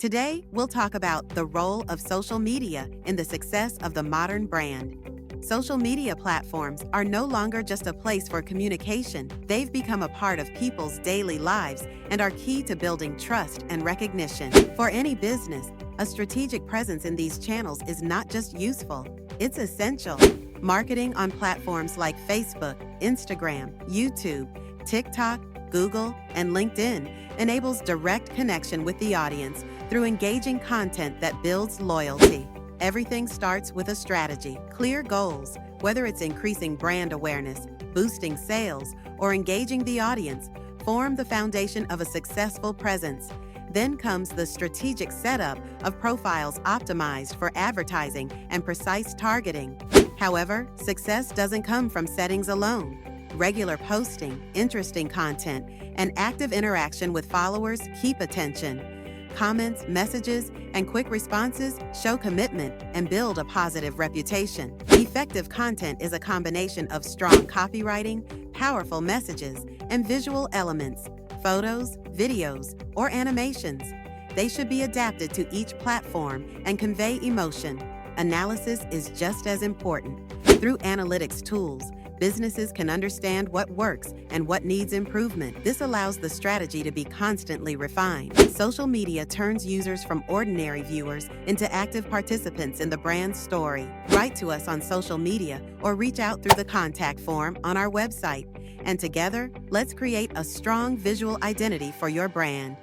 Today, we'll talk about the role of social media in the success of the modern brand. Social media platforms are no longer just a place for communication. They've become a part of people's daily lives and are key to building trust and recognition. For any business, a strategic presence in these channels is not just useful, it's essential. Marketing on platforms like Facebook, Instagram, YouTube, TikTok, Google, and LinkedIn enables direct connection with the audience through engaging content that builds loyalty. Everything starts with a strategy, clear goals, whether it's increasing brand awareness, boosting sales, or engaging the audience, form the foundation of a successful presence. Then comes the strategic setup of profiles optimized for advertising and precise targeting. However, success doesn't come from settings alone. Regular posting, interesting content, and active interaction with followers keep attention. Comments, messages, and quick responses show commitment and build a positive reputation. Effective content is a combination of strong copywriting, powerful messages, and visual elements, photos, videos, or animations. They should be adapted to each platform and convey emotion. Analysis is just as important. Through analytics tools, businesses can understand what works and what needs improvement. This allows the strategy to be constantly refined. Social media turns users from ordinary viewers into active participants in the brand's story. Write to us on social media or reach out through the contact form on our website. And together, let's create a strong visual identity for your brand.